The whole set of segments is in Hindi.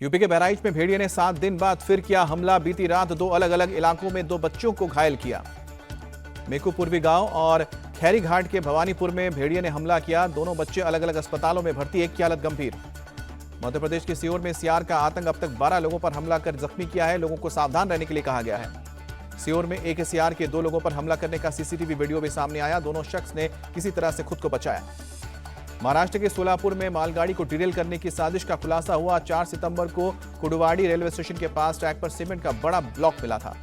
यूपी के बहराइच में भेड़िए ने 7 दिन बाद फिर किया हमला। बीती रात 2 अलग अलग इलाकों में 2 बच्चों को घायल किया। मेकू पूर्वी गांव और खैरी घाट के भवानीपुर में भेड़िए ने हमला किया। दोनों बच्चे अलग अलग अस्पतालों में भर्ती, एक की हालत गंभीर। मध्य प्रदेश के सीहोर में सियार का आतंक अब तक 12 लोगों पर हमला कर जख्मी किया है। लोगों को सावधान रहने के लिए कहा गया है। सीहोर में एक सियार के 2 लोगों पर हमला करने का सीसीटीवी वीडियो भी सामने आया। दोनों शख्स ने किसी तरह से खुद को बचाया। महाराष्ट्र के सोलापुर में मालगाड़ी को डिरेल करने की साजिश का खुलासा हुआ। 4 सितंबर को कुडवाड़ी रेलवे स्टेशन के पास ट्रैक पर सीमेंट का बड़ा ब्लॉक मिला था।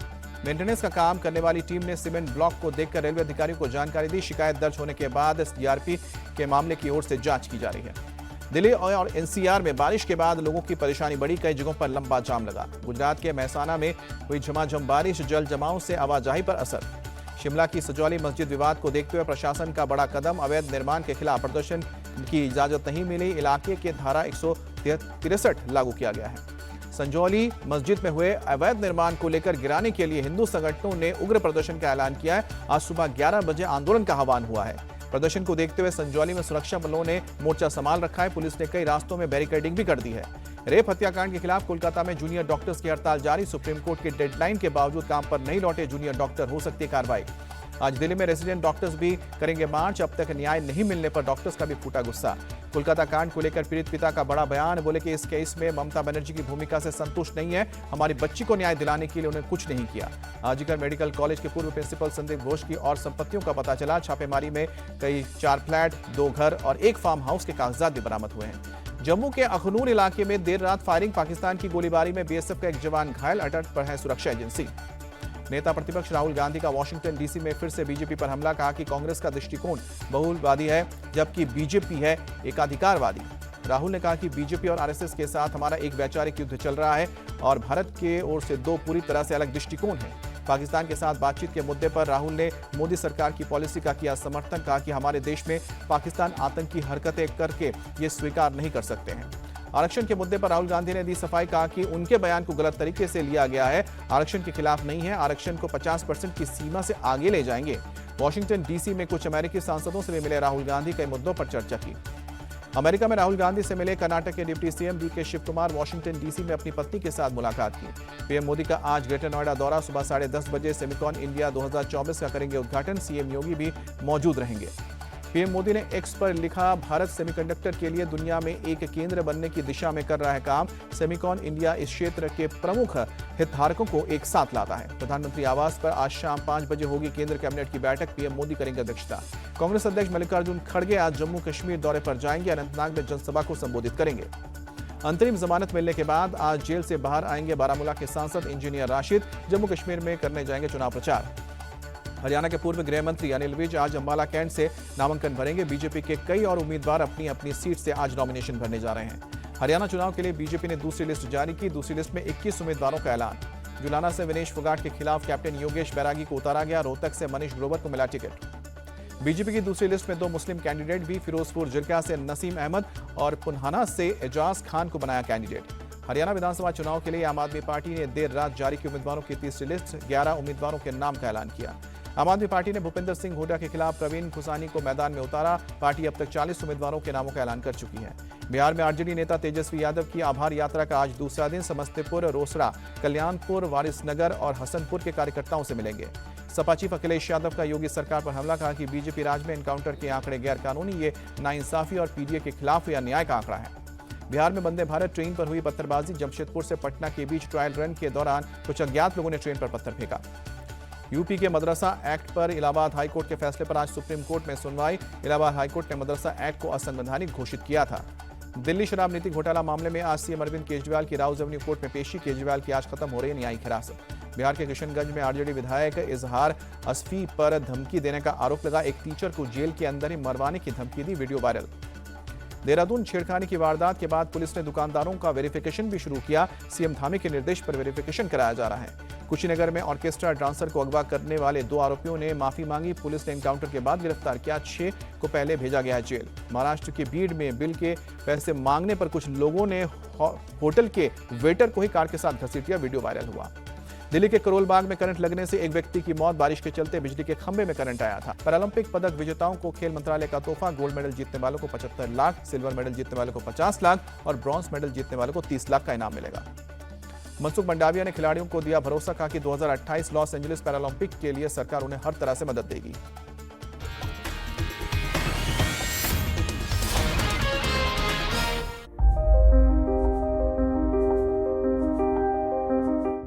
मेंटेनेंस का काम करने वाली टीम ने सीमेंट ब्लॉक को देखकर रेलवे अधिकारियों को जानकारी दी। शिकायत दर्ज होने के बाद सीआरपी के मामले की ओर से जांच की जा रही है। दिल्ली और एनसीआर में बारिश के बाद लोगों की परेशानी बढ़ी। कई जगहों पर लंबा जाम लगा। गुजरात के महसाना में हुई झमाझम बारिश, जल जमाव से आवाजाही पर असर। शिमला की सजौली मस्जिद विवाद को देखते हुए प्रशासन का बड़ा कदम। अवैध निर्माण के खिलाफ प्रदर्शन की इजाजत नहीं मिली। इलाके के धारा 163 लागू किया गया है। संजौली मस्जिद में हुए अवैध निर्माण को लेकर गिराने के लिए हिंदू संगठनों ने उग्र प्रदर्शन का ऐलान किया है। आज सुबह 11 बजे आंदोलन का आह्वान हुआ है। प्रदर्शन को देखते हुए संजौली में सुरक्षा बलों ने मोर्चा संभाल रखा है। पुलिस ने कई रास्तों में बैरिकेडिंग भी कर दी है। रेप हत्याकांड के खिलाफ कोलकाता में जूनियर डॉक्टर्स की हड़ताल जारी। सुप्रीम कोर्ट की डेडलाइन के बावजूद काम पर नहीं लौटे जूनियर डॉक्टर, हो सकती है कार्रवाई। आज दिल्ली में रेजिडेंट डॉक्टर्स भी करेंगे मार्च। अब तक न्याय नहीं मिलने पर डॉक्टर्स का भी फूटा गुस्सा। कोलकाता कांड को लेकर पीड़ित पिता का बड़ा बयान। बोले कि इस केस में ममता बनर्जी की भूमिका से संतुष्ट नहीं है। हमारी बच्ची को न्याय दिलाने के लिए उन्होंने कुछ नहीं किया। आजीकर मेडिकल कॉलेज के पूर्व प्रिंसिपल संदीप घोष की और संपत्तियों का पता चला। छापेमारी में कई 4 फ्लैट, 2 घर और 1 फार्म हाउस के कागजात भी बरामद हुए हैं। जम्मू के अखनूर इलाके में देर रात फायरिंग। पाकिस्तान की गोलीबारी में बीएसएफ का एक जवान घायल। अलर्ट पर है सुरक्षा एजेंसी। नेता प्रतिपक्ष राहुल गांधी का वाशिंगटन डीसी में फिर से बीजेपी पर हमला। कहा कि कांग्रेस का दृष्टिकोण बहुलवादी है जबकि बीजेपी है एकाधिकारवादी। राहुल ने कहा कि बीजेपी और आरएसएस के साथ हमारा एक वैचारिक युद्ध चल रहा है और भारत के ओर से 2 पूरी तरह से अलग दृष्टिकोण है। पाकिस्तान के साथ बातचीत के मुद्दे पर राहुल ने मोदी सरकार की पॉलिसी का किया समर्थन। कहा कि हमारे देश में पाकिस्तान आतंकी हरकतें करके ये स्वीकार नहीं कर सकते हैं। आरक्षण के मुद्दे पर राहुल गांधी ने दी सफाई। कहा कि उनके बयान को गलत तरीके से लिया गया है। आरक्षण के खिलाफ नहीं है। आरक्षण को 50% की सीमा से आगे ले जाएंगे। वॉशिंगटन डीसी में कुछ अमेरिकी सांसदों से भी मिले राहुल गांधी। कई मुद्दों पर चर्चा की। अमेरिका में राहुल गांधी से मिले कर्नाटक के deputy CM DK Shivakumar. Washington DC में अपनी पत्नी के साथ मुलाकात की। पीएम मोदी का आज ग्रेटर नोएडा दौरा। सुबह 10:30 बजे सेमिकॉन इंडिया 2024 का करेंगे उद्घाटन। सीएम योगी भी मौजूद रहेंगे। पीएम मोदी ने एक्स पर लिखा, भारत सेमीकंडक्टर के लिए दुनिया में एक केंद्र बनने की दिशा में कर रहा है काम। सेमिकॉन इंडिया इस क्षेत्र के प्रमुख हितधारकों को एक साथ लाता है। प्रधानमंत्री आवास पर आज शाम 5 बजे होगी केंद्र कैबिनेट की बैठक। पीएम मोदी करेंगे अध्यक्षता। कांग्रेस अध्यक्ष मल्लिकार्जुन खड़गे आज जम्मू कश्मीर दौरे पर जाएंगे। अनंतनाग में जनसभा को संबोधित करेंगे। अंतरिम जमानत मिलने के बाद आज जेल से बाहर आएंगे बारामूला के सांसद इंजीनियर राशिद। जम्मू कश्मीर में करने जाएंगे चुनाव प्रचार। हरियाणा के पूर्व गृह मंत्री अनिल विज आज अंबाला कैंट से नामांकन भरेंगे। बीजेपी के कई और उम्मीदवार अपनी अपनी सीट से आज नॉमिनेशन भरने जा रहे हैं। हरियाणा चुनाव के लिए बीजेपी ने दूसरी लिस्ट जारी की। दूसरी लिस्ट में 21 उम्मीदवारों का ऐलान। जुलाना से विनेश फोगाट के खिलाफ कैप्टन योगेश बैरागी को उतारा गया। रोहतक से मनीष ग्रोवर को मिला टिकट। बीजेपी की दूसरी लिस्ट में 2 मुस्लिम कैंडिडेट भी। फिरोजपुर जिरका से नसीम अहमद और पुन्हाना से एजाज खान को बनाया कैंडिडेट। हरियाणा विधानसभा चुनाव के लिए आम आदमी पार्टी ने देर रात जारी की उम्मीदवारों की तीसरी लिस्ट। 11 उम्मीदवारों के नाम का ऐलान किया। आम आदमी पार्टी ने भूपेंद्र सिंह हुड्डा के खिलाफ प्रवीण खुसानी को मैदान में उतारा। पार्टी अब तक 40 उम्मीदवारों के नामों का ऐलान कर चुकी है। बिहार में आरजेडी नेता तेजस्वी यादव की आभार यात्रा का आज दूसरा दिन। समस्तीपुर, रोसड़ा, कल्याणपुर, वारिसनगर और हसनपुर के कार्यकर्ताओं से मिलेंगे। सपा चीफ अखिलेश यादव का योगी सरकार पर हमला। कहा कि बीजेपी राज में एनकाउंटर के आंकड़े गैर कानूनी, ये नाइंसाफी और पीडीए के खिलाफ या न्याय का आंकड़ा है। बिहार में वंदे भारत ट्रेन पर हुई पत्थरबाजी। जमशेदपुर से पटना के बीच ट्रायल रन के दौरान कुछ अज्ञात लोगों ने ट्रेन पर पत्थर फेंका। यूपी के मदरसा एक्ट पर इलाहाबाद हाईकोर्ट के फैसले पर आज सुप्रीम कोर्ट में सुनवाई। इलाहाबाद हाईकोर्ट ने मदरसा एक्ट को असंवैधानिक घोषित किया था। दिल्ली शराब नीति घोटाला मामले में आज सीएम अरविंद केजरीवाल की राउज एवेन्यू कोर्ट में पेशी। केजरीवाल की आज खत्म हो रही न्यायिक हिरासत। बिहार के किशनगंज में आरजेडी विधायक इजहार असफी पर धमकी देने का आरोप लगा। एक टीचर को जेल के अंदर ही मरवाने की धमकी दी, वीडियो वायरल। देहरादून छेड़खानी की वारदात के बाद पुलिस ने दुकानदारों का वेरिफिकेशन भी शुरू किया। सीएम धामी के निर्देश पर वेरिफिकेशन कराया जा रहा है। कुशीनगर में ऑर्केस्ट्रा डांसर को अगवा करने वाले 2 आरोपियों ने माफी मांगी। पुलिस ने एनकाउंटर के बाद गिरफ्तार किया। 6 को पहले भेजा गया जेल। महाराष्ट्र के बीड में बिल के पैसे मांगने पर कुछ लोगों ने होटल के वेटर को ही कार के साथ घसीट दिया, वीडियो वायरल हुआ। दिल्ली के करोल बाग में करंट लगने से एक व्यक्ति की मौत, बारिश के चलते बिजली के खंभे में करंट आया था। पैरालंपिक पदक विजेताओं को खेल मंत्रालय का तोहफा, गोल्ड मेडल जीतने वालों को 75 लाख, सिल्वर मेडल जीतने वालों को 50 लाख और ब्रॉन्ज मेडल जीतने वालों को 30 लाख का इनाम मिलेगा। मनसुख मंडाविया ने खिलाड़ियों को दिया भरोसा, कहा कि 2028 लॉस एंजलिस पैरालंपिक के लिए सरकार उन्हें हर तरह से मदद देगी।